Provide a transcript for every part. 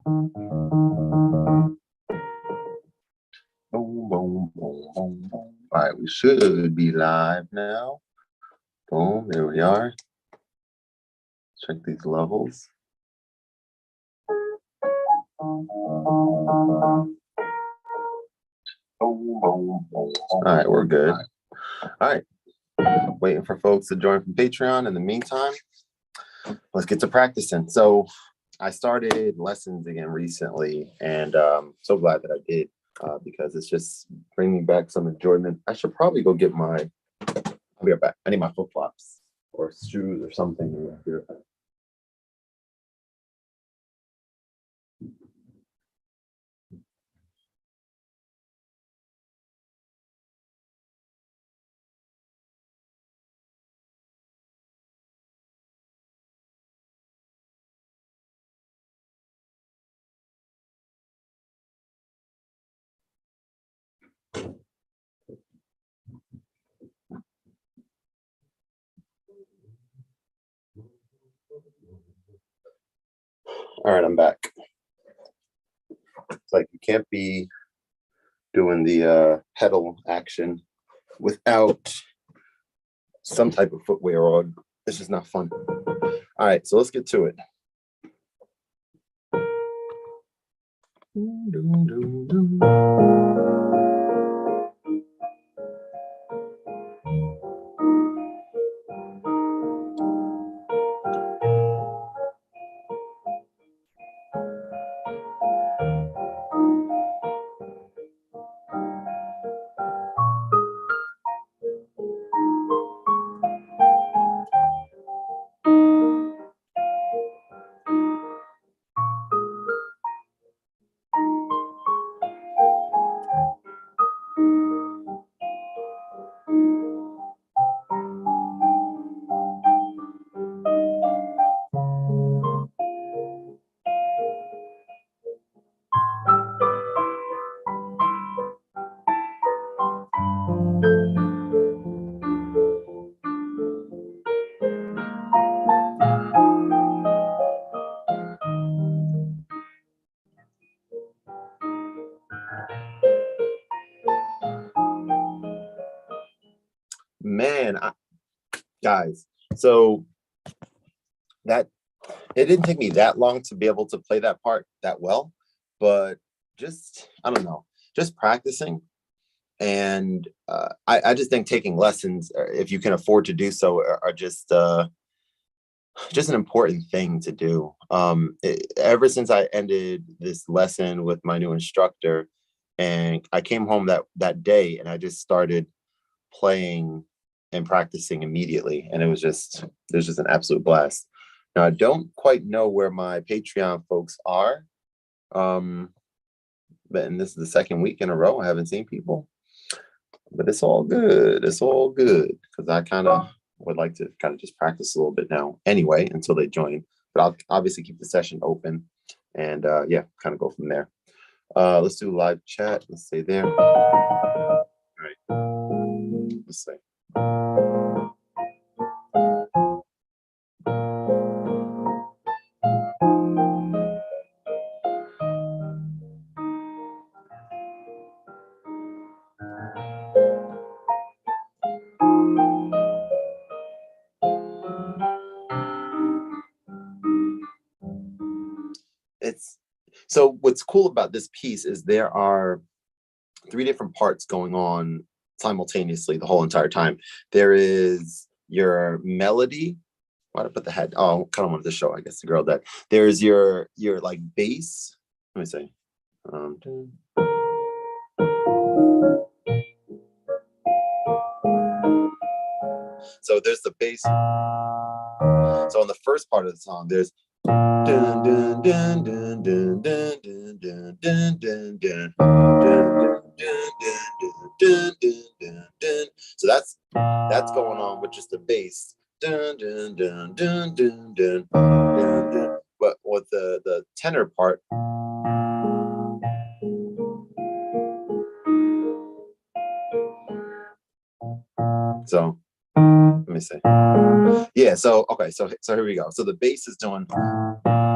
Boom, boom, boom, boom, boom. All right, we should be live now. Boom, there we are. Check these levels. All right, we're good. All right, waiting for folks to join from Patreon. In the meantime, let's get to practicing. So I started lessons again recently, and so glad that I did because it's just bringing back some enjoyment. I should probably go get my, I'll be right back. I need my flip-flops or shoes or something. I'll be right back. All right, I'm back. It's like you can't be doing the pedal action without some type of footwear on. It's just not fun. All right, so let's get to it. Man, guys, so that it didn't take me that long to be able to play that part that well, but just I don't know, just practicing. And I just think taking lessons, if you can afford to do so, are just an important thing to do. Ever since I ended this lesson with my new instructor, and I came home that day, and I just started playing and practicing immediately, and there's just an absolute blast. Now I don't quite know where my Patreon folks are, but and this is the second week in a row I haven't seen people, but it's all good. It's all good because I kind of would like to kind of just practice a little bit now anyway until they join. But I'll obviously keep the session open and yeah, kind of go from there. Let's do live chat. Let's stay there. All right. Let's see. So what's cool about this piece is there are 3 different parts going on simultaneously the whole entire time. There is your melody. Why did I put the head? Oh, kind of wanted to show, I guess, the girl that there's your like bass. Let me see. So there's the bass. So on the first part of the song, there's dun dun dun dun dun dun dun dun dun dun dun dun dun dun. So that's going on with just the bass. Dun dun dun dun dun dun dun dun. But with the tenor part, so let me see. Yeah, so okay, so here we go. So the bass is doing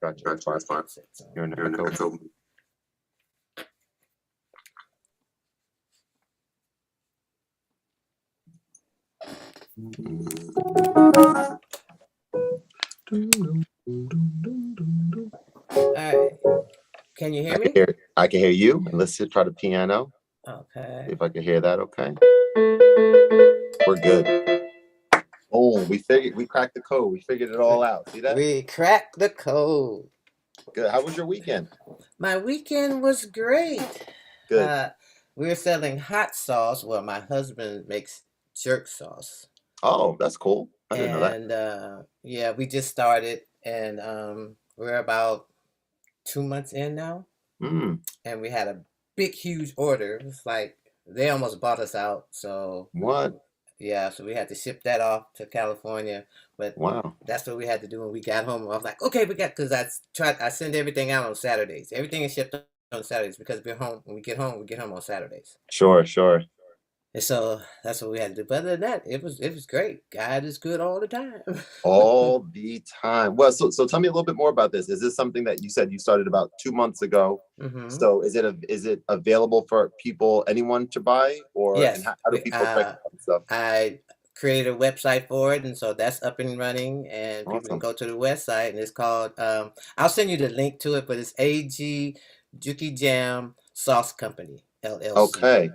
Gotcha. That's fine. You're in the echo. All right. Can you hear me? I can hear you. And let's just try the piano. Okay. If I can hear that, okay. We're good. Oh, we cracked the code. We figured it all out. See that? We cracked the code. Good. How was your weekend? My weekend was great. Good. We were selling hot sauce. Well, my husband makes jerk sauce. Oh, that's cool. I didn't know that. And yeah, we just started, and we're about 2 months in now. And we had a big, huge order. It's like they almost bought us out. So what? Yeah, so we had to ship that off to California. But wow, that's what we had to do when we got home. I was like, okay, because I send everything out on Saturdays. Everything is shipped on Saturdays because we're home. When we get home on Saturdays. Sure. And so that's what we had to do. But other than that, it was great. God is good all the time. All the time. Well, so tell me a little bit more about this. Is this something that you said you started about 2 months ago? So is it available for people, anyone to buy, or yes? And how do people check out stuff? I created a website for it, and so that's up and running. And people Awesome. can go to the website, and it's called. I'll send you the link to it, but it's AG Juki Jam Sauce Company LLC. Okay.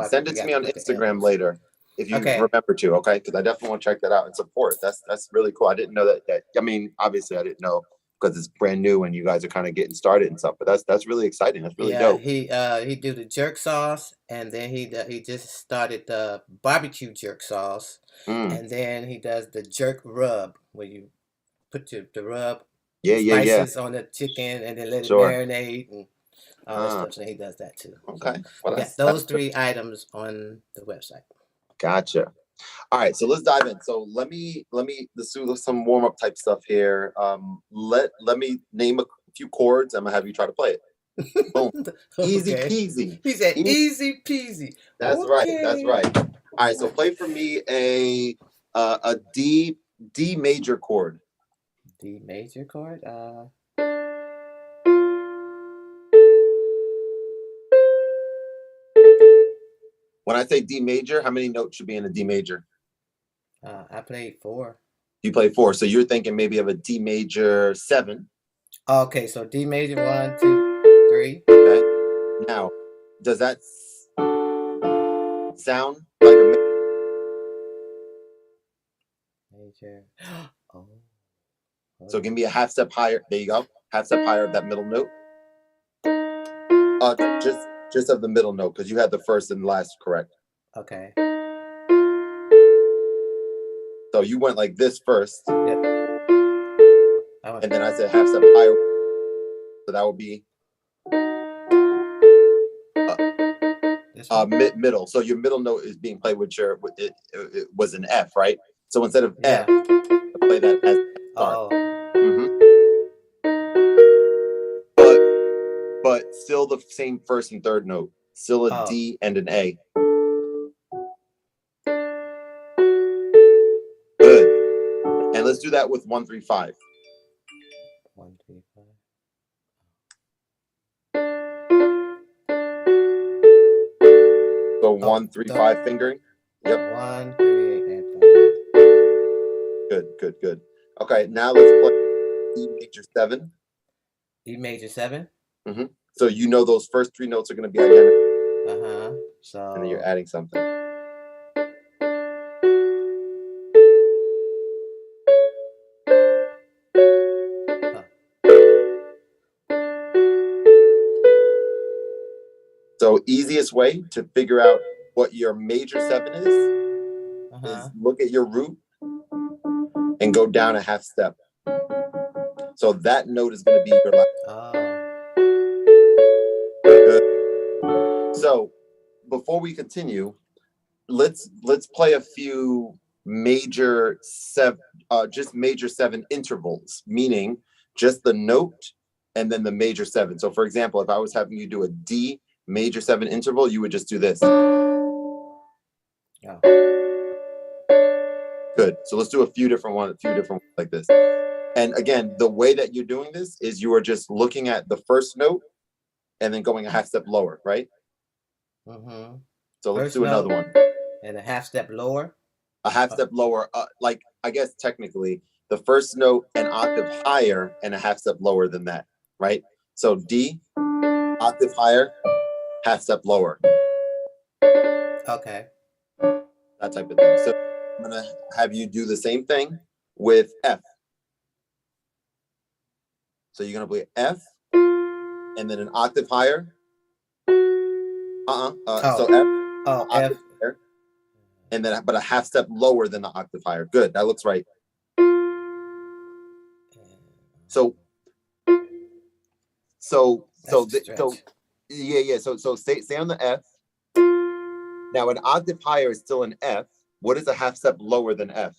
Send it to me on Instagram later if you remember to. Okay, because I definitely want to check that out and support. That's really cool. I didn't know that. I mean, obviously, I didn't know because it's brand new and you guys are kind of getting started and stuff. But that's really exciting. That's really dope. He do the jerk sauce, and then he just started the barbecue jerk sauce, and then he does the jerk rub where you put the rub spices on the chicken and then let it marinate and all that stuff. So he does that too. Okay, well, we got those 3 items on the website. Gotcha. All right, so let's dive in. So let's do some warm up type stuff here. Let me name a few chords. I'm gonna have you try to play it. Boom. Easy peasy. He said easy peasy. That's right. All right, so play for me a D major chord. D major chord. When I say D major, how many notes should be in a D major? I played 4. You played 4, so you're thinking maybe of a D major 7. Okay, so D major 1, 2, 3. Okay. Now, does that sound like a major? Oh. So give me a half step higher. There you go. Half step higher of that middle note. Just of the middle note, because you had the first and last correct. Okay. So you went like this first. Yep. And then I said half step higher. So that would be middle. So your middle note is being played with it was an F, right? So instead of F, play that as start. But still the same first and third note. Still a D and an A. Good. And let's do that with 1, 3, 5. 1, 3, 5. So 1, 3, 5 fingering. Yep. 1, 3, and 5. Good. Okay, now let's play E major 7. E major 7. So you know those first 3 notes are going to be identical. So and then you're adding something. So easiest way to figure out what your major 7 is look at your root and go down a half step. So that note is going to be your last. Good. So before we continue, let's play a few major 7, just major 7 intervals, meaning just the note and then the major 7. So for example, if I was having you do a D major 7 interval, you would just do this. Good. So let's do a few different ones like this. And again, the way that you're doing this is you are just looking at the first note and then going a half step lower, right? Mm-hmm. So let's First do another note one. and a half step lower. A half step lower, like I guess technically the first note an octave higher and a half step lower than that, right? So D, octave higher, half step lower. Okay. That type of thing. So I'm gonna have you do the same thing with F. So you're gonna play F and then an octave higher. So F, octave F. higher, and then but a half step lower than the octave higher. Good, that looks right. So yeah. So stay on the F. Now an octave higher is still an F. What is a half step lower than F?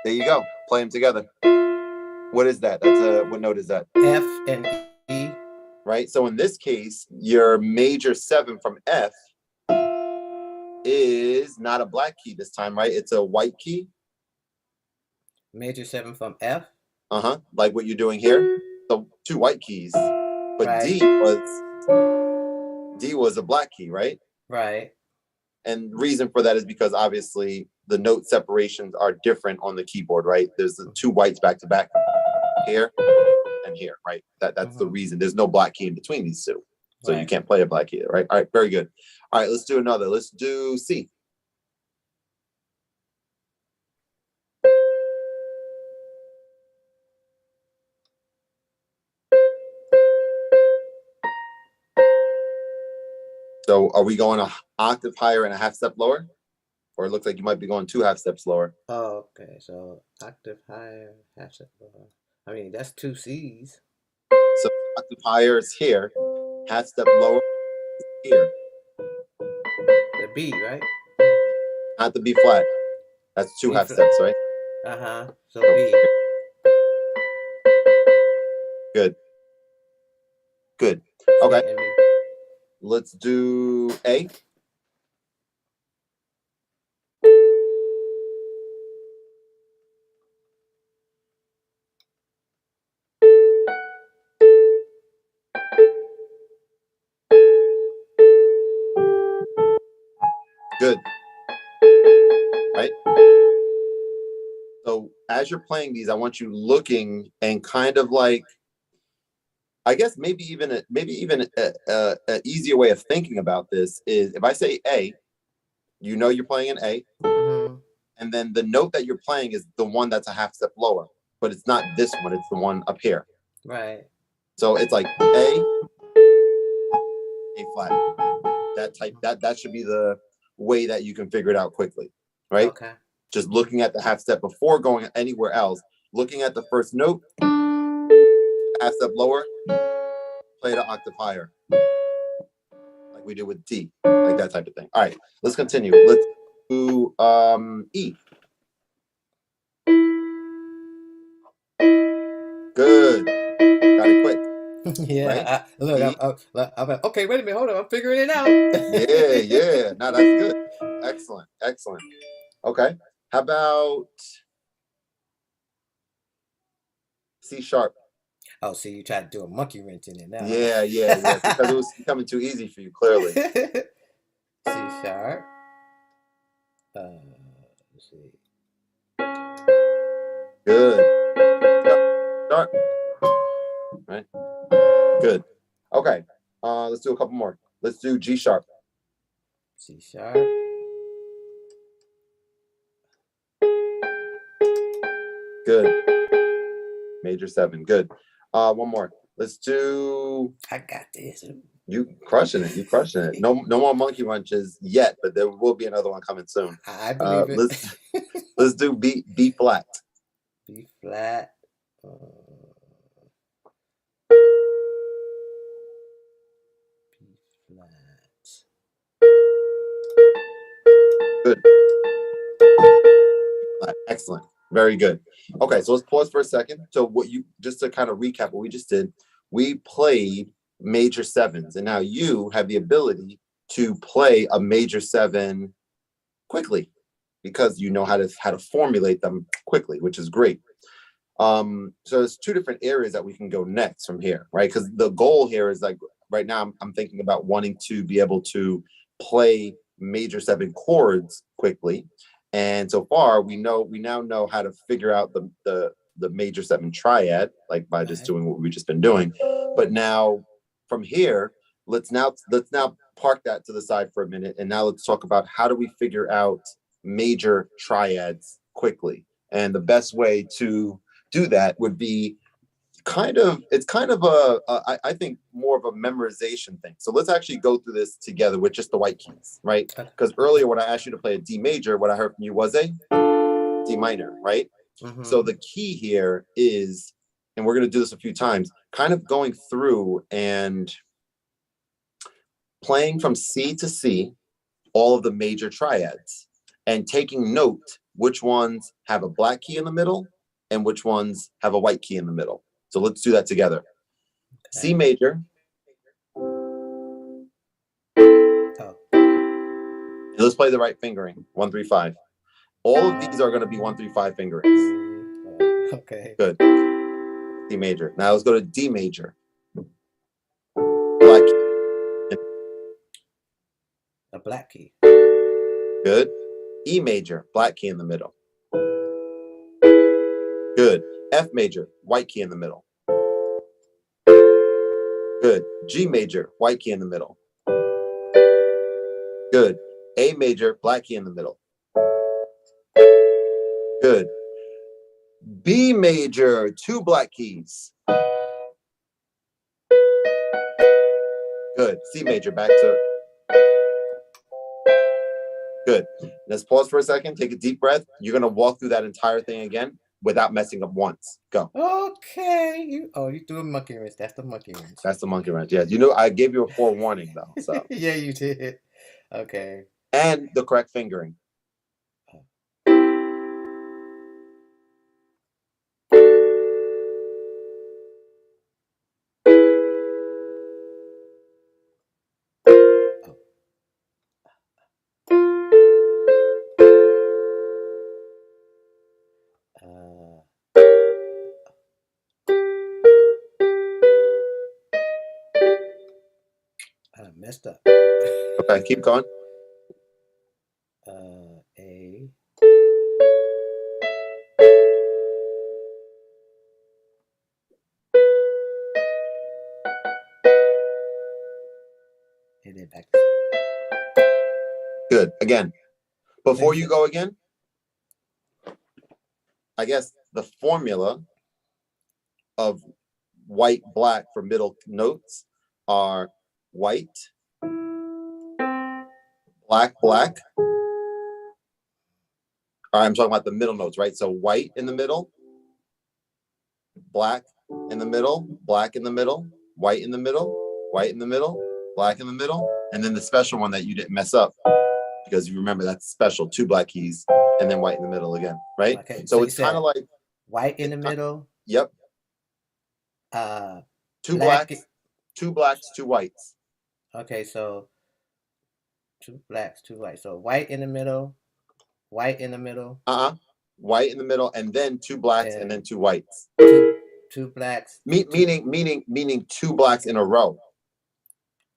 There you go. Play them together. What is that? That's what note is that? F and E. Right. So in this case, your major 7 from F is not a black key this time, right? It's a white key. Major 7 from F. Like what you're doing here. So 2 white keys, but right. D was a black key, right? Right. And reason for that is because obviously the note separations are different on the keyboard, right? There's the 2 whites back to back here and here, right? That's the reason. There's no black key in between these 2. So you can't play a black key, right? All right, very good. All right, let's do another. Let's do C. So are we going an octave higher and a half step lower? Or it looks like you might be going 2 half steps lower. Oh, okay. So octave higher, half step lower. I mean, that's 2 C's. So octave higher is here. Half step lower is here. The B, right? Not the B flat. That's 2 half steps, right? So B. Good. Good. Okay. Let's do A. Good. Right? So as you're playing these, I want you looking and kind of like, I guess maybe even an easier way of thinking about this is if I say A, you know you're playing an A, and then the note that you're playing is the one that's a half step lower, but it's not this one, it's the one up here. Right. So it's like A flat. That should be the way that you can figure it out quickly, right? Okay. Just looking at the half step before going anywhere else, looking at the first note, half step lower, play the octave higher, like we did with D, like that type of thing. All right, let's continue. Let's do E. Good. Got it quick. Yeah. Right? I'm like, okay, wait a minute, hold on, I'm figuring it out. yeah. No, that's good. Excellent. Okay. How about C sharp? Oh, see, you tried to do a monkey wrench in it now. Yeah. Because it was becoming too easy for you, clearly. C sharp. Let's see. Good. Sharp. Right. Good. Okay. Let's do a couple more. Let's do G sharp. C sharp. Good. Major 7. Good. One more. Let's do. I got this. You crushing it. No more monkey wrenches yet, but there will be another one coming soon. I believe it. Let's do B flat. B flat. B flat. Good. Excellent. Very good. Okay, so let's pause for a second. So just to kind of recap what we just did, we played major 7s, and now you have the ability to play a major 7 quickly. because you know how to formulate them quickly, which is great. So there's two different areas that we can go next from here, right? Because the goal here is like right now I'm thinking about wanting to be able to play major 7 chords quickly. And so far we now know how to figure out the major 7 triad, like by just doing what we've just been doing. But now from here, let's now park that to the side for a minute, and now let's talk about how do we figure out major triads quickly. And the best way to do that would be it's kind of I think more of a memorization thing. So let's actually go through this together with just the white keys, right? Because earlier when I asked you to play a D major, what I heard from you was a D minor, right? So the key here is, and we're going to do this a few times, kind of going through and playing from C to C, all of the major triads, and taking note which ones have a black key in the middle and which ones have a white key in the middle. So let's do that together. Okay. C major. Oh. Let's play the right fingering, 1, 3, 5. All of these are going to be 1, 3, 5 fingerings. Okay. Good. C major. Now let's go to D major. Black key. A black key. Good. E major, black key in the middle. Good. F major, white key in the middle. Good. G major, white key in the middle. Good. A major, black key in the middle. Good. B major, 2 black keys. Good. C major, back to. Good. Let's pause for a second. Take a deep breath. You're going to walk through that entire thing again without messing up once. Go. Okay. You threw a monkey wrench. That's the monkey wrench. That's the monkey wrench. Yeah. You know, I gave you a forewarning though. So. Yeah, you did. Okay. And the correct fingering. I messed up. Okay, keep going. A. And then back. Good. Again, before you go again, I guess the formula of white, black for middle notes are white, black, black. All right, I'm talking about the middle notes, right? So white in the middle, black in the middle, black in the middle, white in the middle, white in the middle, black in the middle, and then the special one that you didn't mess up because you remember that's special, 2 black keys, and then white in the middle again, right? Okay, so it's kind of like white in the middle. Yep. 2 blacks, 2 blacks, 2 whites. Okay, so 2 blacks, 2 whites. So white in the middle, white in the middle. White in the middle, and then 2 blacks, and then 2 whites. 2 blacks. Meaning 2 blacks in a row.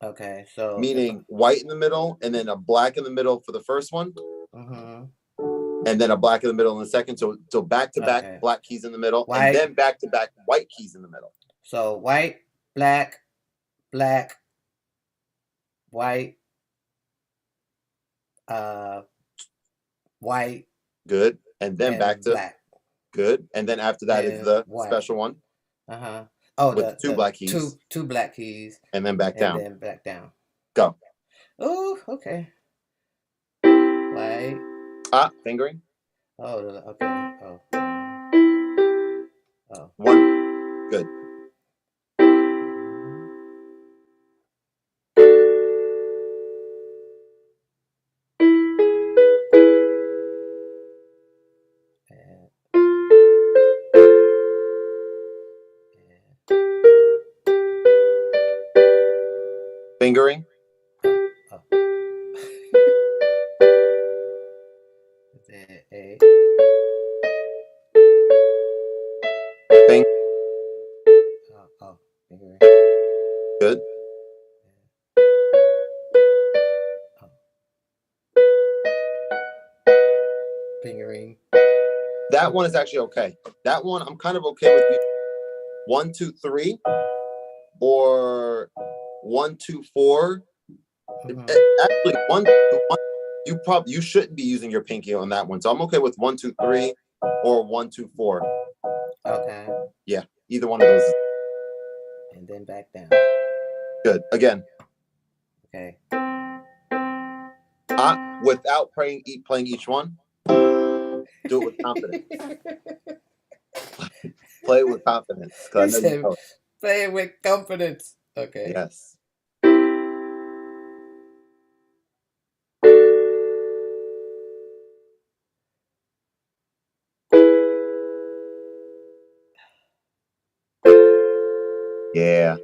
Okay, so meaning white in the middle, and then a black in the middle for the first one, and then a black in the middle in the second. So back to back black keys in the middle, white, and then back to back white keys in the middle. So white, black, black, white, white. Good, and then back to black. Good, and then after that is the white. Special one. Oh, with the 2 black keys. Two black keys. And then back down. And then back down. Go. Oh, okay. White. Fingering. Oh, okay. Oh. 1. Good. Fingering. Then Fingering. That one is actually okay. That one I'm kind of okay with you. 1, 2, 3, or 1, 2, 4. Actually, you shouldn't be using your pinky on that one. So I'm okay with 1, 2, 3, or 1, 2, 4. Okay. Yeah, either one of those. And then back down. Good. Again. Okay. Without playing each one, do it with confidence. Play it with confidence. He said, play it with confidence. Okay. Yes. Yeah.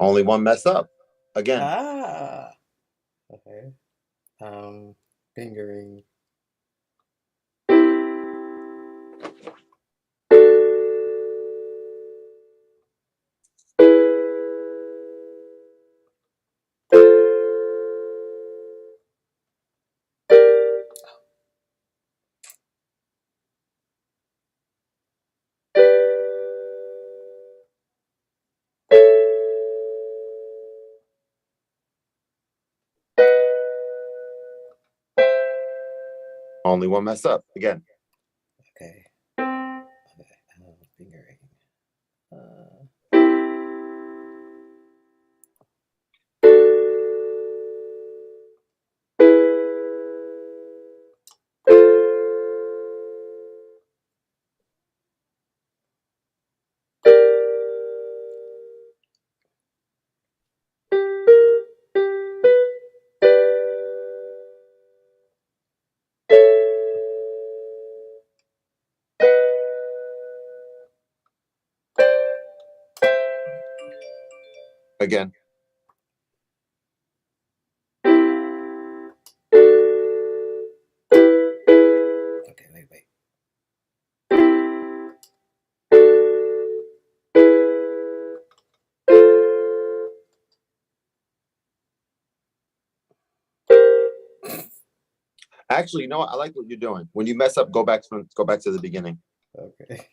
Only one mess up. Again. Okay. Fingering. Only one mess up. Again. Okay. Fingering. Again. Okay, wait. Actually, you know what? I like what you're doing. When you mess up, go back to the beginning. Okay.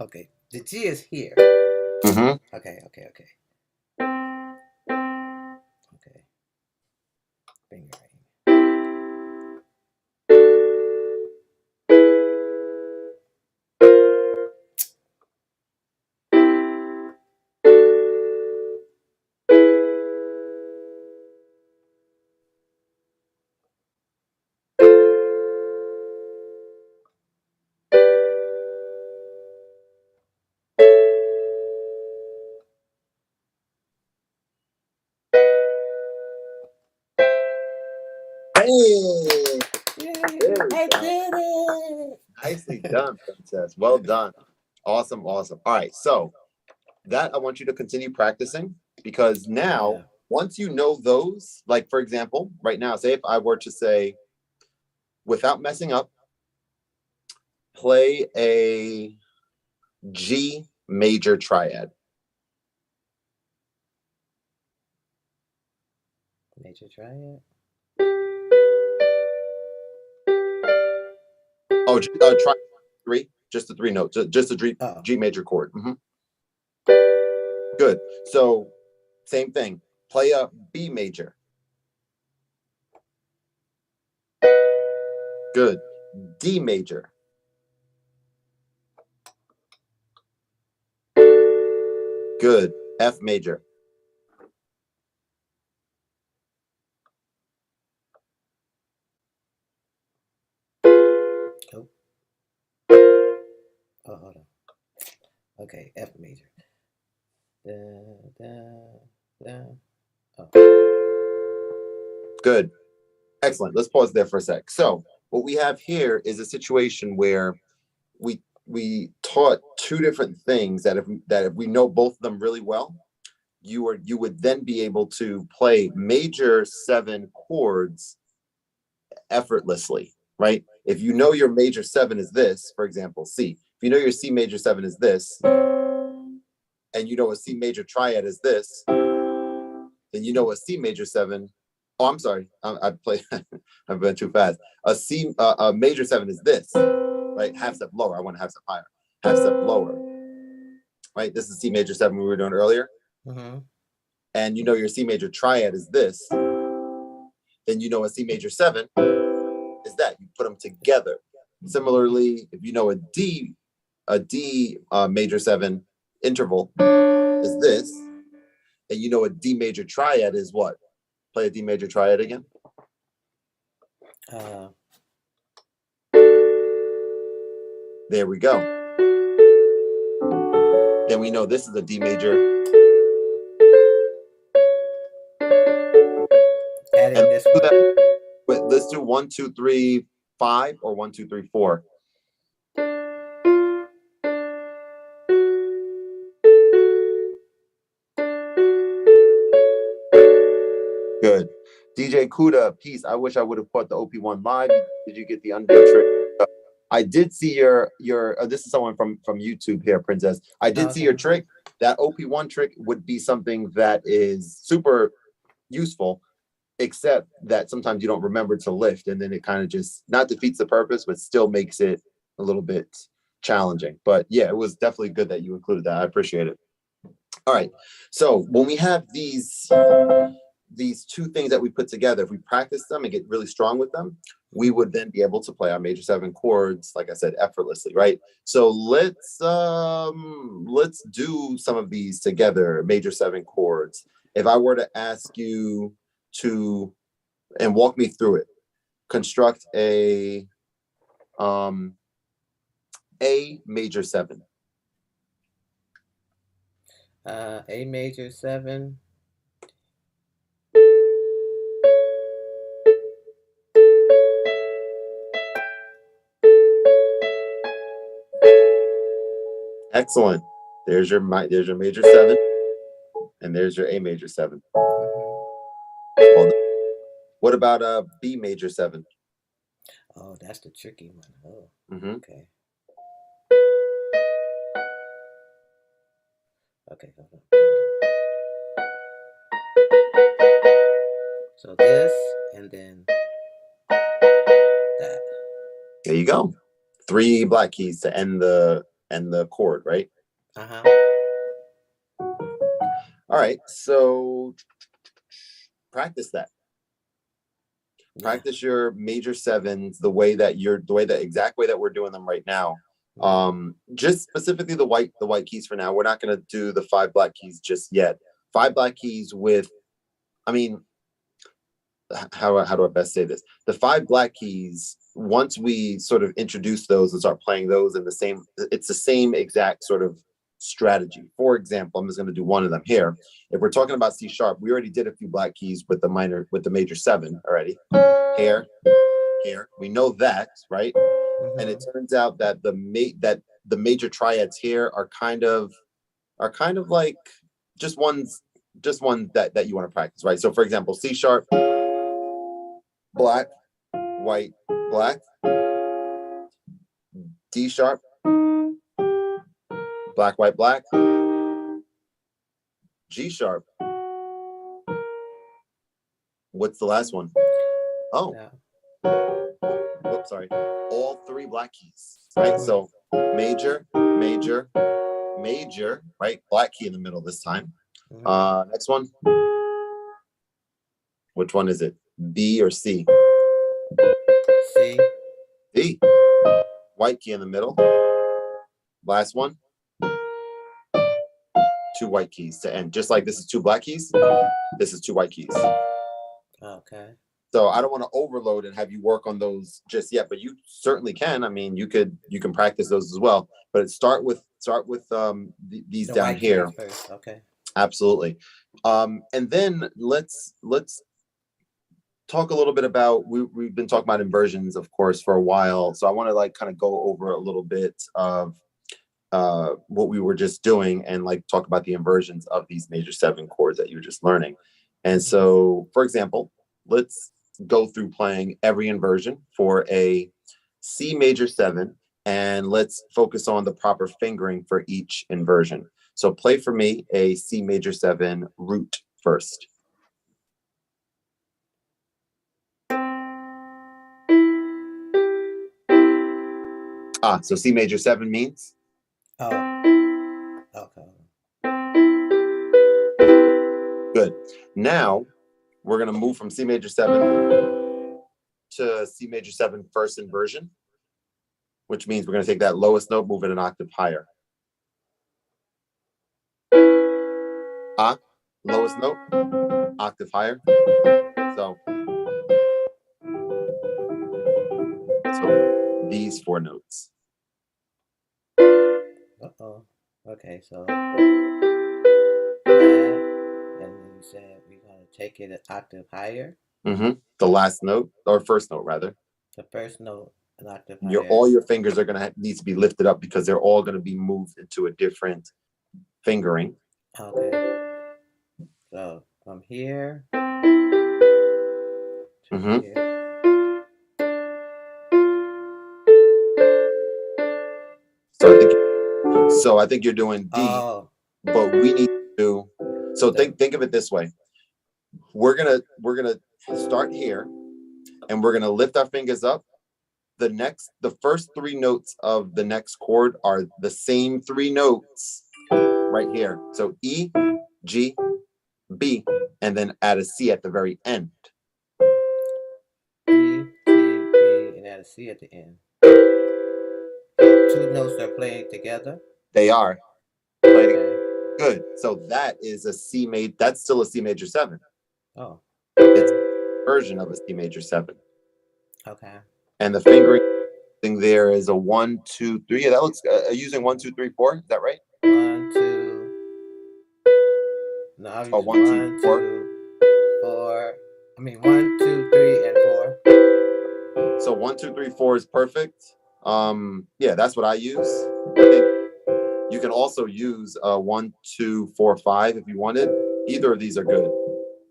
Okay. The G is here. Mm-hmm. Okay. Okay. Fingering. Hey! I did it! Nicely done, princess. Well done. Awesome. All right. So that I want you to continue practicing, because now, once you know those, like for example, right now, say if I were to say, without messing up, play a G major triad. Major triad? Oh, try 3, just the 3 notes, just the G major chord. Good. So same thing. Play a B major. Good. D major. Good. F major. Oh, hold on. Okay, F major. Da, da, da. Oh. Good. Excellent. Let's pause there for a sec. So what we have here is a situation where we taught two different things that if we know both of them really well, you would then be able to play major 7 chords effortlessly, right? If you know your major 7 is this, for example, C. If you know your C major 7 is this, and you know a C major triad is this, then you know a C major 7. Oh, I'm sorry. I play. I've been too fast. A major 7 is this, right? Half step lower. I want a half step higher. Half step lower, right? This is C major 7 we were doing earlier. Mm-hmm. And you know your C major triad is this. Then you know a C major 7 is that. You put them together. Similarly, if you know a D major 7 interval is this, and you know a D major triad is what? Play a D major triad again. There we go. Then we know this is a D major. Adding this one. Let's do 1, 2, 3, 5 or 1, 2, 3, 4. Good. DJ Kuda, peace. I wish I would have caught the OP1 live. Did you get the undo trick? I did see your this is someone from YouTube here, Princess. I did see your trick. That OP1 trick would be something that is super useful, except that sometimes you don't remember to lift, and then it kind of just not defeats the purpose, but still makes it a little bit challenging. But yeah, it was definitely good that you included that. I appreciate it. All right. So when we have these two things that we put together, if we practice them and get really strong with them, we would then be able to play our major 7 chords, like I said, effortlessly, right? So let's do some of these together, major 7 chords. If I were to ask you to, and walk me through it, construct a major 7. A major 7. Excellent. There's your major 7, and there's your A major 7. Well, what about a B major 7? Oh, that's the tricky one. Oh, okay. Okay, hold on. So this, and then that. There you go. 3 black keys to end the chord, right? All right, so practice that. Practice your major 7s the exact way that we're doing them right now. Just specifically the white keys for now. We're not going to do the 5 black keys just yet. 5 black keys with, I mean, how do I best say this? The 5 black keys, once we sort of introduce those and start playing those in it's the same exact sort of strategy. For example, I'm just going to do one of them here. If we're talking about C sharp, we already did a few black keys with the major 7 already. Here, we know that, right? And it turns out that the major triads here are kind of like just one that you want to practice, right? So for example, C sharp, black, white, black. D sharp, black, white, black. G sharp. What's the last one? Oh, oops, sorry. All 3 black keys, right? So major, major, major, right? Black key in the middle this time. Next one. Which one is it? B or C? C. D. White key in the middle. Last one. 2 white keys to end. Just like this is 2 black keys, this is 2 white keys. Okay. So I don't want to overload and have you work on those just yet, but you certainly can. I mean, you can practice those as well. But start with these The down white keys here. first. Okay. Absolutely. And then let's talk a little bit about, we've been talking about inversions, of course, for a while. So I want to like kind of go over a little bit of what we were just doing and like talk about the inversions of these major 7 chords that you were just learning. And so, for example, let's go through playing every inversion for a C major 7, and let's focus on the proper fingering for each inversion. So play for me a C major 7 root first. So C major 7 means? Oh, okay. Good. Now we're going to move from C major 7 to C major 7 first inversion, which means we're going to take that lowest note, move it an octave higher. Lowest note, octave higher. So these 4 notes. Okay, so and then you said we're gonna take it an octave higher. The last note, or first note rather. The first note an octave higher. All your fingers are gonna need to be lifted up because they're all gonna be moved into a different fingering. Okay. So from here to here. So I think you're doing D, but we need to. So think of it this way. We're gonna start here, and we're gonna lift our fingers up. The first 3 notes of the next chord are the same 3 notes right here. So E, G, B, and then add a C at the very end. E, G, B, and add a C at the end. 2 notes are playing together. They are. Good. So that is a C major. That's still a C major 7. Oh. It's a version of a C major 7. Okay. And the fingering there is a 1, 2, 3. Yeah, that looks using 1, 2, 3, 4. Is that right? 1, 2. No, I'm using 1, 2, 4. I mean 1, 2, 3, and 4. So 1, 2, 3, 4 is perfect. Yeah, that's what I use. I think you can also use 1, 2, 4, 5 if you wanted. Either of these are good,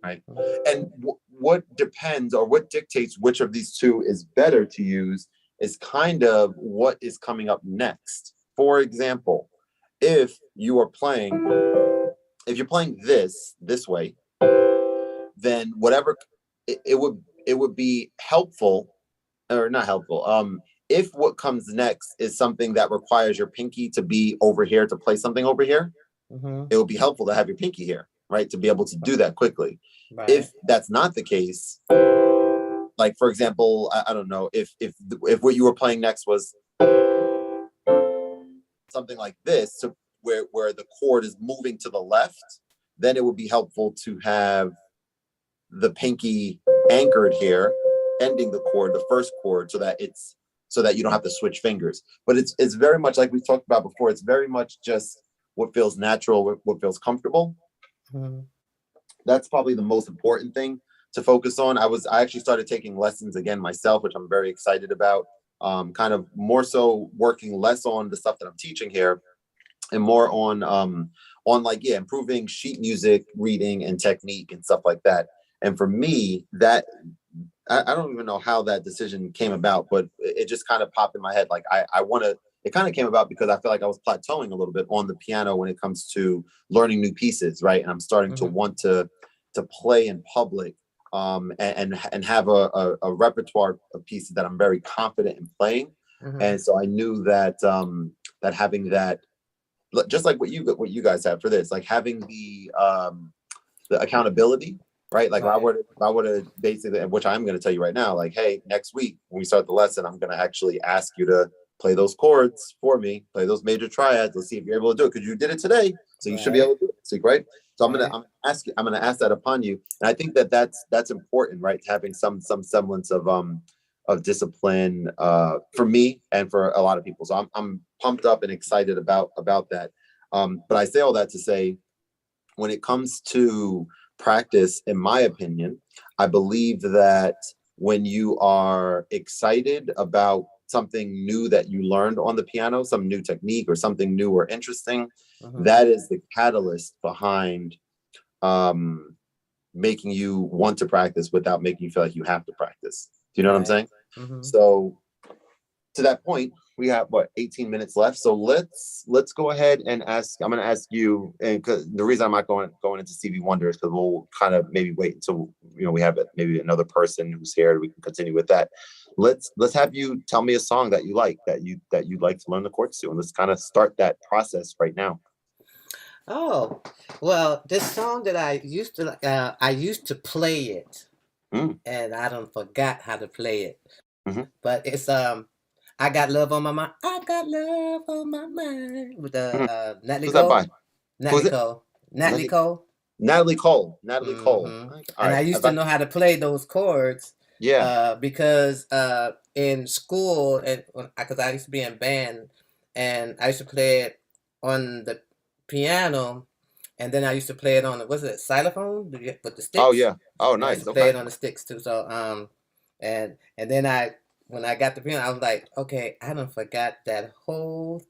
right? And what depends, or what dictates which of these 2 is better to use is kind of what is coming up next. For example, if you're playing this way, then whatever it would be helpful, or not helpful. If what comes next is something that requires your pinky to be over here to play something over here, it would be helpful to have your pinky here, right? To be able to do that quickly. Right. If that's not the case, like for example, I don't know, if what you were playing next was something like this, so where the chord is moving to the left, then it would be helpful to have the pinky anchored here, ending the chord, the first chord, so that you don't have to switch fingers. But it's very much like we've talked about before. It's very much just what feels natural, what feels comfortable. That's probably the most important thing to focus on. I actually started taking lessons again myself, which I'm very excited about. Kind of more so working less on the stuff that I'm teaching here, and more on like improving sheet music reading and technique and stuff like that. And for me, that I don't even know how that decision came about, but it just kind of popped in my head. Like I want to. It kind of came about because I feel like I was plateauing a little bit on the piano when it comes to learning new pieces, right? And I'm starting to want to play in public, and have a repertoire of pieces that I'm very confident in playing. And so I knew that that having that, just like what you guys have for this, like having the accountability, right? Like if I would have basically, which I'm going to tell you right now, like, hey, next week when we start the lesson, I'm going to actually ask you to play those chords for me, play those major triads. Let's see if you're able to do it, because you did it today, so you should be able to do it. right? So Right. I'm gonna ask that upon you, and I think that that's important, right? Having some semblance of discipline for me and for a lot of people. So I'm pumped up and excited about that. But I say all that to say, when it comes to practice, in my opinion, I believe that when you are excited about something new that you learned on the piano, some new technique or something new or interesting, that is the catalyst behind making you want to practice without making you feel like you have to practice. Do you know what I'm saying? So to that point, we have what, 18 minutes left. So let's go ahead and ask. I'm going to ask you, and because the reason I'm not going into Stevie Wonder is because we'll kind of maybe wait until we have maybe another person who's here. We can continue with that. Let's have you tell me a song that you like, that you'd like to learn the chords to, and let's kind of start that process right now. Oh, well, this song that I used to play it, and I don't forgot how to play it. But it's I Got Love on My Mind. I got love on my mind with the Natalie Who's that Cole. by? Natalie Cole. Natalie Cole. Natalie Cole. Natalie Cole. And I used to know how to play those chords. Yeah. Because in school, and because I used to be in band, and I used to play it on the piano, and then I used to play it on was it xylophone with the sticks? Oh yeah. Oh nice. I used to play it on the sticks too. So and then when I got the piano, I was like, okay, I done forgot that whole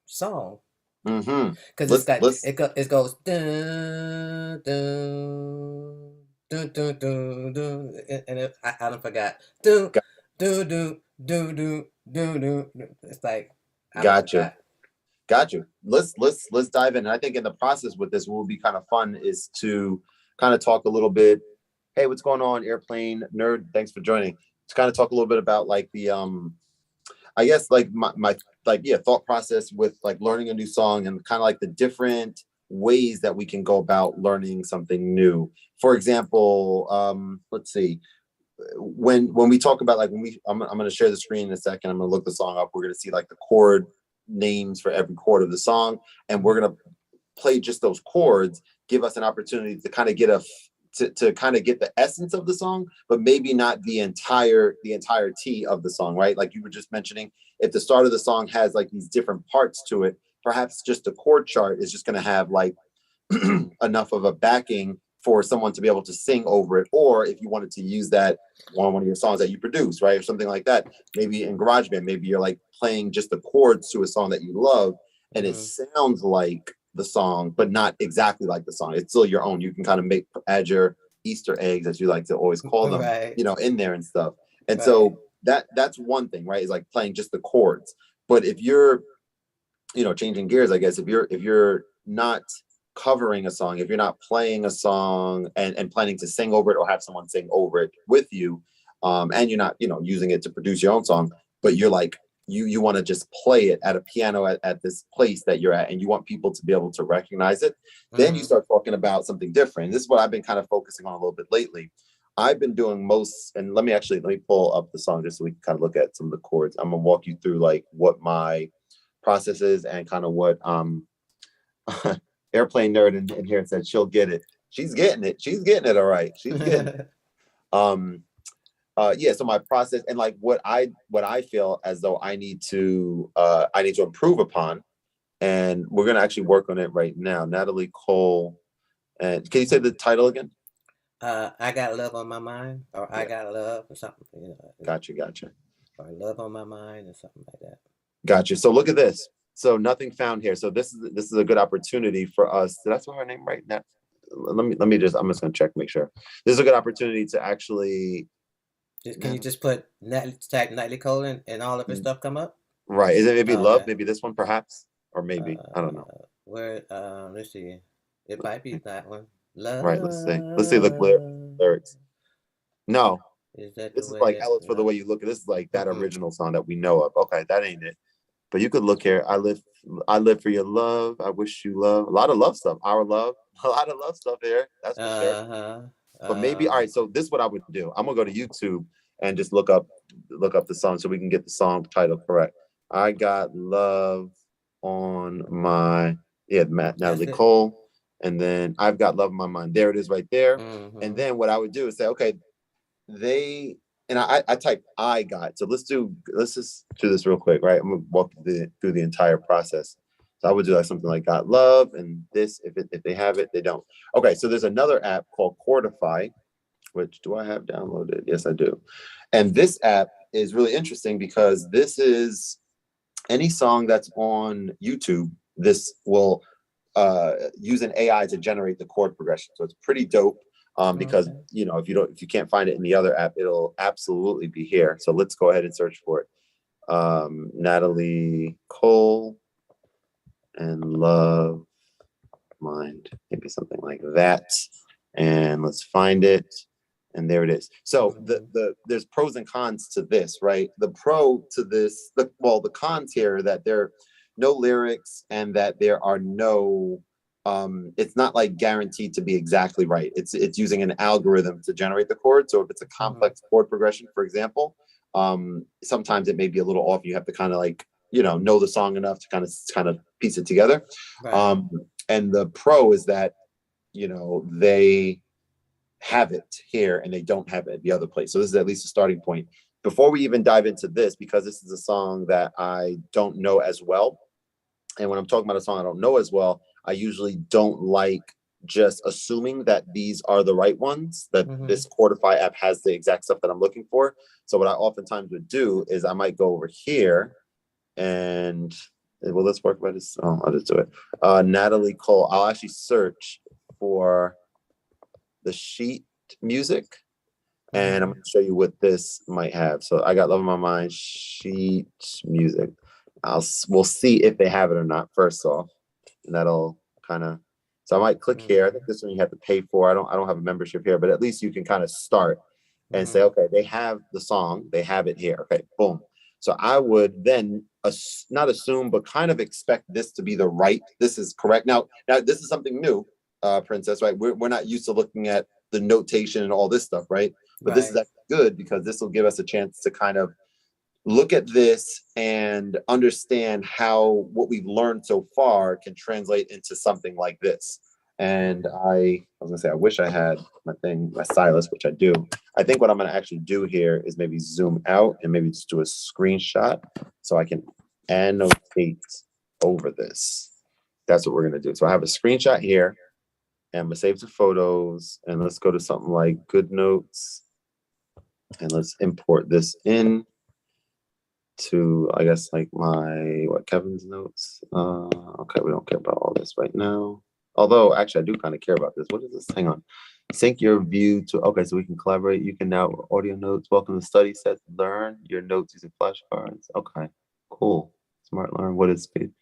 song. Because it's got it goes dun dun dun dun dun dun, and I don't forgot dun dun dun dun dun dun dun. It's like I don't forgot. Got you. Let's dive in. And I think in the process with this, what will be kind of fun is to kind of talk a little bit. Hey, what's going on, Airplane Nerd? Thanks for joining. To kind of talk a little bit about like the I guess like my thought process with like learning a new song and kind of like the different ways that we can go about learning something new. For example, let's see. When we talk about like I'm going to share the screen in a second. I'm going to look the song up. We're going to see like the chord names for every chord of the song, and we're going to play just those chords, give us an opportunity to kind of get to kind of get the essence of the song, but maybe not the entirety of the song, right? Like you were just mentioning, if the start of the song has like these different parts to it, perhaps just a chord chart is just going to have like enough of a backing for someone to be able to sing over it. Or if you wanted to use that on one of your songs that you produce, right, or something like that, maybe in GarageBand, maybe you're like playing just the chords to a song that you love, and it sounds like the song, but not exactly like the song. It's still your own. You can kind of add your Easter eggs, as you like to always call them, in there and stuff. And so that's one thing, right? Is like playing just the chords. But if you're, changing gears, I guess, if you're not covering a song, if you're not playing a song and planning to sing over it or have someone sing over it with you, and you're not, using it to produce your own song, but you're like, you want to just play it at a piano at this place that you're at, and you want people to be able to recognize it, then you start talking about something different. This is what I've been kind of focusing on a little bit lately. I've been doing and let me pull up the song just so we can kind of look at some of the chords. I'm gonna walk you through like what my process is and kind of what Airplane Nerd in here said she'll get it. She's getting it. She's getting it. All right. She's getting it. So my process and like what I feel as though I need to improve upon, and we're gonna actually work on it right now. Natalie Cole, and can you say the title again? I Got Love on My Mind, or I Got Love, or something. Gotcha. Or Love on My Mind, or something like that. Gotcha. So look at this. So Nothing Found Here. So this is a good opportunity for us. Did I spell her name right? Now, let me just. I'm just gonna check, make sure. This is a good opportunity to actually. Can you just put tag Natalie Cole and all of her stuff come up? Right. Is it maybe Love? Maybe this one, perhaps, or maybe I don't know. Where let's see. It might be that one. Love. Right. Let's see the lyrics. No. This is like Hell Is For The Way You Look. This is like that original song that we know of. Okay, that ain't it. But you could look here. I live for your love. I wish you love. A lot of love stuff. Our love. A lot of love stuff here. That's for sure. But maybe all right. So this is what I would do. I'm gonna go to YouTube and just look up the song so we can get the song title correct. I Got Love on My Natalie Cole. and then I've got love in my mind. There it is right there. Mm-hmm. And then what I would do is say, okay, I type I got. So let's just do this real quick, right? I'm gonna walk through the entire process. So I would do like something like got love, and this, if they have it, they don't. Okay, so there's another app called Chordify, which do I have downloaded? Yes, I do. And this app is really interesting because this is any song that's on YouTube, this will use an AI to generate the chord progression. So it's pretty dope. Because you know, if you can't find it in the other app, it'll absolutely be here. So let's go ahead and search for it. Natalie Cole and Love Mind, maybe something like that. And let's find it. And there it is. So there's pros and cons to this, right? The pro to this, the cons here are that there are no lyrics and that there are no it's not like guaranteed to be exactly right. It's using an algorithm to generate the chord. So if it's a complex chord progression, for example, sometimes it may be a little off. You have to kind of like, you know the song enough to kind of piece it together. Right. And the pro is that, they have it here and they don't have it at the other place. So this is at least a starting point. Before we even dive into this, because this is a song that I don't know as well, and when I'm talking about a song I don't know as well, I usually don't like just assuming that these are the right ones, that this Chordify app has the exact stuff that I'm looking for. So what I oftentimes would do is I might go over here and, well, let's work about this. Oh, I'll just do it. Natalie Cole, I'll actually search for the sheet music, and I'm going to show you what this might have. So I got Love in My Mind, sheet music. We'll see if they have it or not first off, and that'll kind of, so I might click here. I think this one you have to pay for. I don't have a membership here, but at least you can kind of start and say, okay, they have the song, they have it here. Okay, boom. So I would then not assume, but kind of expect this to be this is correct. Now this is something new, Princess, right? We're not used to looking at the notation and all this stuff, right? But this is actually good because this will give us a chance to kind of look at this and understand how what we've learned so far can translate into something like this. And I was gonna say, I wish I had my stylus, which I do. I think what I'm gonna actually do here is maybe zoom out and maybe just do a screenshot so I can annotate over this. That's what we're gonna do. So I have a screenshot here and I'm gonna save to photos, and let's go to something like GoodNotes, and let's import this in to, I guess, like Kevin's notes. Okay, we don't care about all this right now. Although, actually, I do kind of care about this. What is this? Hang on. Sync your view to, okay, so we can collaborate. You can now audio notes. Welcome to study sets. Learn your notes using flashcards. Okay, cool. Smart learn. What is speed?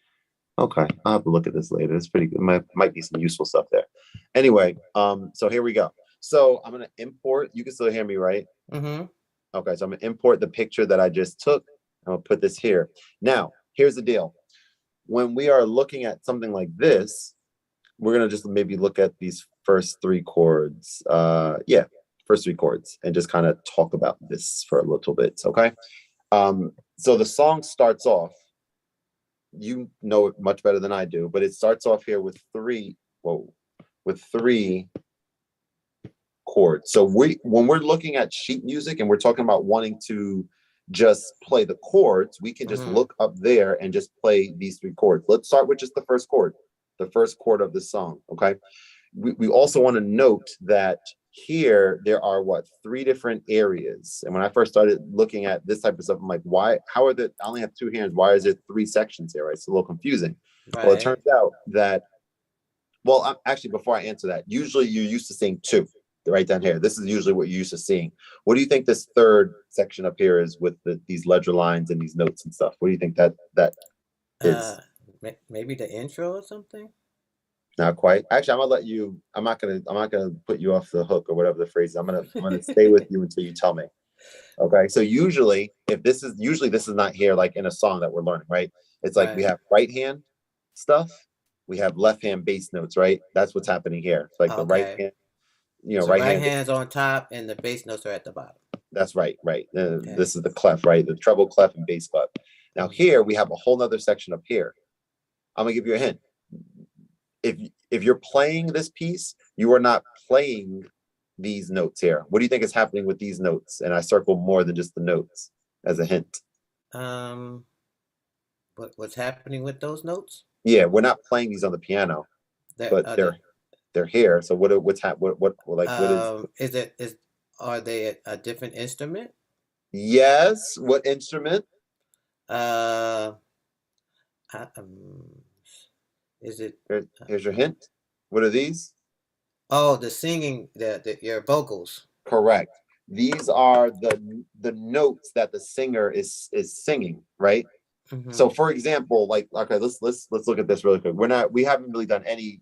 Okay, I'll have to look at this later. It's pretty good. Might be some useful stuff there. Anyway, so here we go. So I'm gonna import. You can still hear me, right? Okay, so I'm gonna import the picture that I just took. I'll put this here. Now, here's the deal. When we are looking at something like this, we're gonna just maybe look at these first three chords. First three chords, and just kind of talk about this for a little bit. Okay. So the song starts off. You know it much better than I do, but it starts off here with three chords. So when we're looking at sheet music and we're talking about wanting to just play the chords, we can just look up there and just play these three chords. Let's start with just the first chord of the song. Okay. We also want to note that here there are three different areas. And when I first started looking at this type of stuff, I'm like, how are I only have two hands. Why is there three sections here? Right? It's a little confusing. Right. Well, it turns out that, actually, before I answer that, usually you're used to seeing two. Right down here. This is usually what you're used to seeing. What do you think this third section up here is with these ledger lines and these notes and stuff? What do you think that is? Maybe the intro or something? Not quite. Actually, I'm gonna let you. I'm not gonna put you off the hook or whatever the phrase is. I'm gonna stay with you until you tell me. Okay. So usually this is not here like in a song that we're learning, right? It's like we have right hand stuff, we have left hand bass notes, right? That's what's happening here. It's like the right hand. So right hand's on top and the bass notes are at the bottom. That's right. Okay. This is the clef, right? The treble clef and bass clef. Now here we have a whole nother section up here. I'm gonna give you a hint. If if you're playing this piece, you are not playing these notes here. What do you think is happening with these notes? And I circle more than just the notes as a hint. What's happening with those notes? Yeah, we're not playing these on the piano, but they're here. So what is? Are they a different instrument? Yes. What instrument? Is it? Here's your hint. What are these? Oh, the singing, your vocals. Correct. These are the notes that the singer is singing, right? Mm-hmm. So, for example, like, okay, let's look at this really quick. We haven't really done any,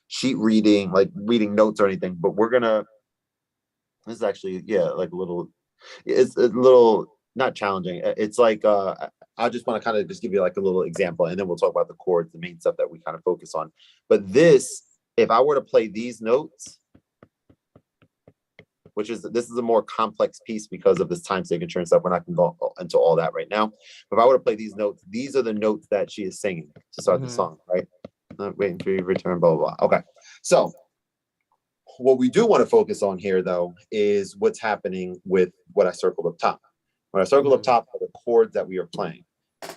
sheet reading, like reading notes or anything, but this is actually, it's a little not challenging. It's like, I just want to kind of just give you like a little example, and then we'll talk about the chords, the main stuff that we kind of focus on. But this, if I were to play these notes, this is a more complex piece because of this time signature and stuff. We're not going to go into all that right now. But if I were to play these notes, these are the notes that she is singing to start the song, right? Not waiting for you to return, blah, blah, blah. Okay. So what we do want to focus on here, though, is what's happening with what I circled up top. What I circled up top are the chords that we are playing.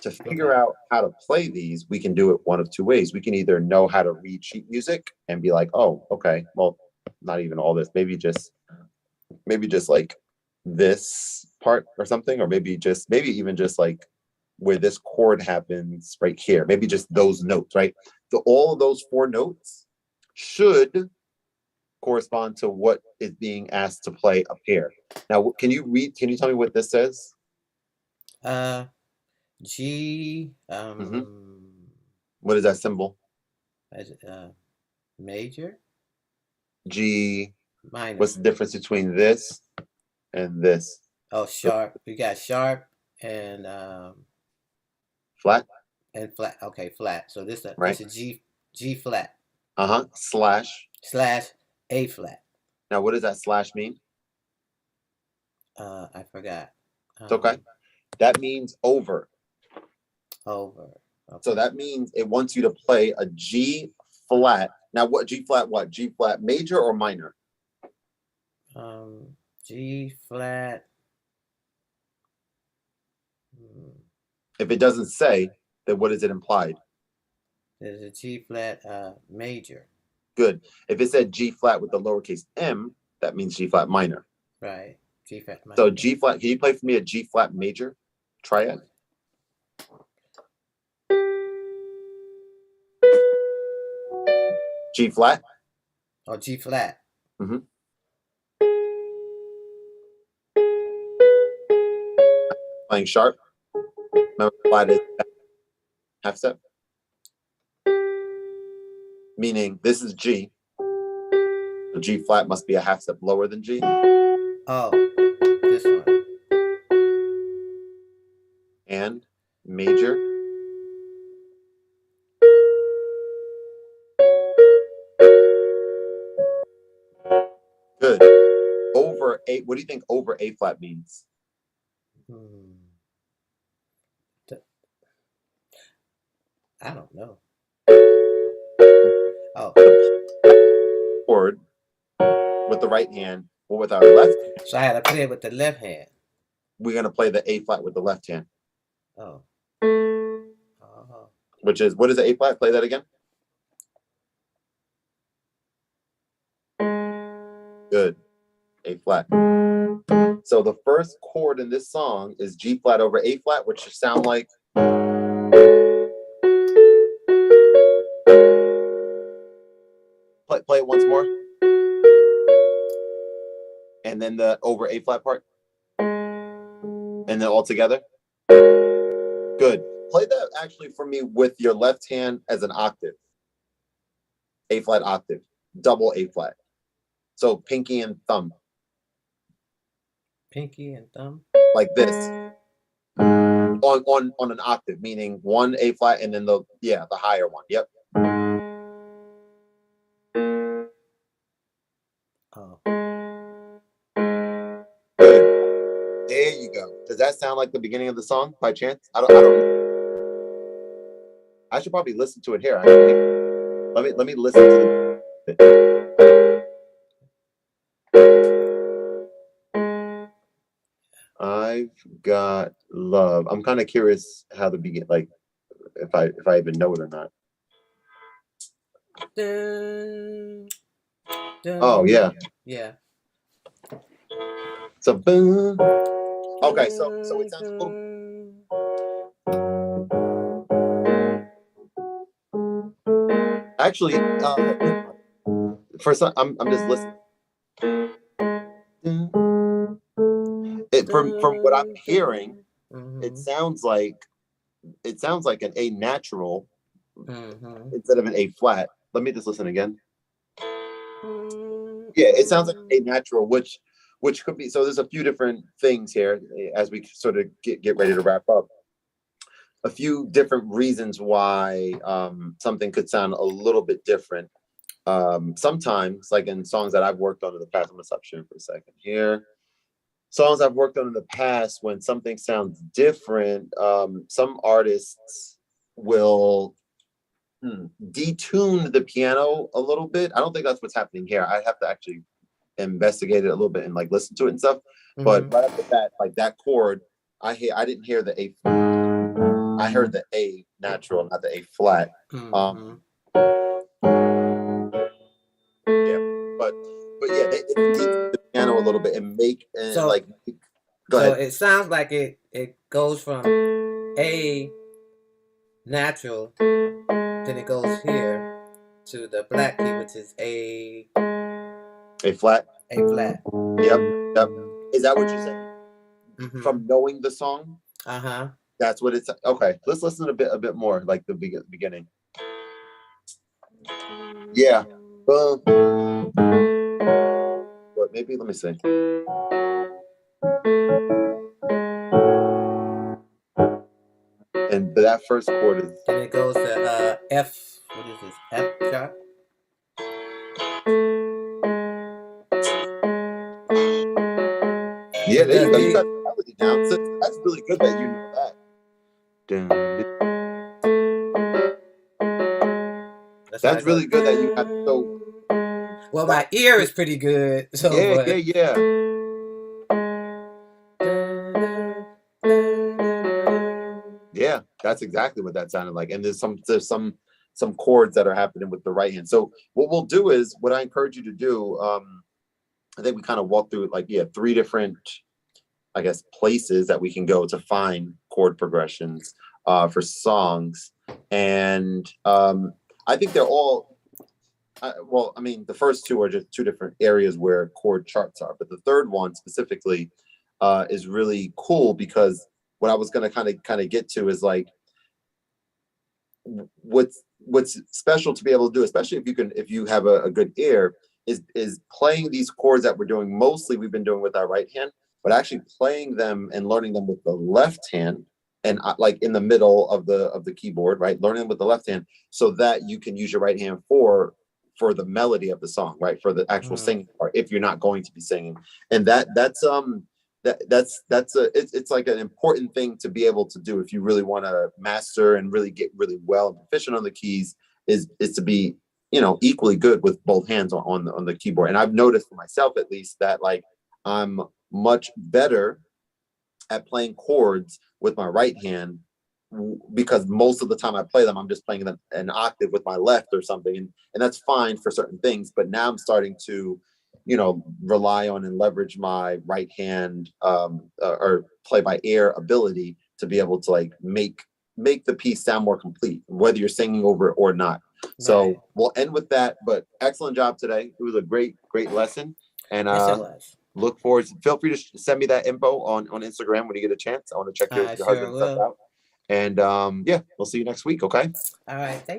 To figure out how to play these, we can do it one of two ways. We can either know how to read sheet music and be like, oh, okay, well, not even all this, maybe just like this part or something, or maybe even just like where this chord happens right here, maybe just those notes, right? So all of those 4 notes should correspond to what is being asked to play up here. Now, can you tell me what this says? G. What is that symbol? Major. G. Minor. What's the difference between this and this? Oh, sharp. We got sharp and flat. And flat. Okay, flat. So this is right? G flat. Slash A flat. Now, what does that slash mean? I forgot. It's okay. That means over. Over. Okay. So that means it wants you to play a G flat. Now, what G flat? What G flat? Major or minor? G flat. If it doesn't say, then what is it implied? There's a G flat major. Good. If it said G flat with the lowercase m, that means G flat minor. Right. G flat minor. So G flat, can you play for me a G flat major triad? G flat? Oh, G flat. Mm-hmm. Playing sharp. Remember, flat is half step. Meaning this is G. So G flat must be a half step lower than G. Oh, this one. And major. Good. Over A. What do you think over A flat means? I don't know. Oh. Chord with the right hand or with our left hand. So I had to play it with the left hand. We're going to play the A flat with the left hand. Oh. Which is, what is the A flat? Play that again. Good. A flat. So the first chord in this song is G flat over A flat, which should sound like. Play it once more. And then the over A flat part. And then all together. Good. Play that actually for me with your left hand as an octave. A flat octave. Double A flat. So pinky and thumb. Pinky and thumb? Like this. On an octave, meaning one A flat and then the higher one. Yep. Oh. Good. There you go. Does that sound like the beginning of the song by chance? I don't. I should probably listen to it here. Actually. let me listen to the. I've got love. I'm kind of curious how the begin, like if I even know it or not. Dun, Oh yeah. yeah. So boom. Okay, so it sounds a little. Actually, first I'm just listening. It from what I'm hearing, it sounds like an A natural instead of an A flat. Let me just listen again. Yeah, it sounds like A natural, which could be. So there's a few different things here as we sort of get ready to wrap up. A few different reasons why something could sound a little bit different. Sometimes, like in songs that I've worked on in the past, I'm gonna stop sharing for a second here. Songs I've worked on in the past, when something sounds different, some artists will detune the piano a little bit. I don't think that's what's happening here. I have to actually investigate it a little bit and like listen to it and stuff. But right after that, like that chord, I didn't hear the A. I heard the A natural, not the A flat. Yeah, but yeah, they detune the piano a little bit and make so, like. Go ahead. It sounds like it goes from A natural, then it goes here to the black key, which is A flat. A flat. Yep. Is that what you're saying? From knowing the song? That's what it's. Okay, let's listen a bit more, like the beginning. Yeah. Boom. But maybe let me see. And that first chord is. Then it goes to F. What is this? F sharp. Yeah, there you go. You got the melody down. So that's really good that you know that. That's really good that you have so. Well, my ear is pretty good. So yeah. Yeah, that's exactly what that sounded like. And there's some chords that are happening with the right hand. So what we'll do is, what I encourage you to do, I think we kind of walk through like, 3 different, I guess, places that we can go to find chord progressions for songs. And I think they're all, well, I mean, the first 2 are just 2 different areas where chord charts are. But the third one specifically is really cool, because what I was going to kind of get to is like, what's special to be able to do, especially if you have a good ear, is playing these chords that we're doing. Mostly we've been doing with our right hand, but actually playing them and learning them with the left hand, and like in the middle of the keyboard, right? Learning them with the left hand so that you can use your right hand for the melody of the song, right? For the actual singing part, if you're not going to be singing. And it's like an important thing to be able to do if you really want to master and really get really well and proficient on the keys, is to be, equally good with both hands on the keyboard. And I've noticed for myself, at least, that like I'm much better at playing chords with my right hand, because most of the time I play them, I'm just playing them an octave with my left or something, and that's fine for certain things. But now I'm starting to rely on and leverage my right hand or play by ear ability to be able to like make the piece sound more complete, whether you're singing over it or not. Right. So we'll end with that, but excellent job today. It was a great lesson. And yes, it was. Look forward. Feel free to send me that info on Instagram when you get a chance. I want to check your husband's stuff out. And we'll see you next week. Okay. All right. Thank you.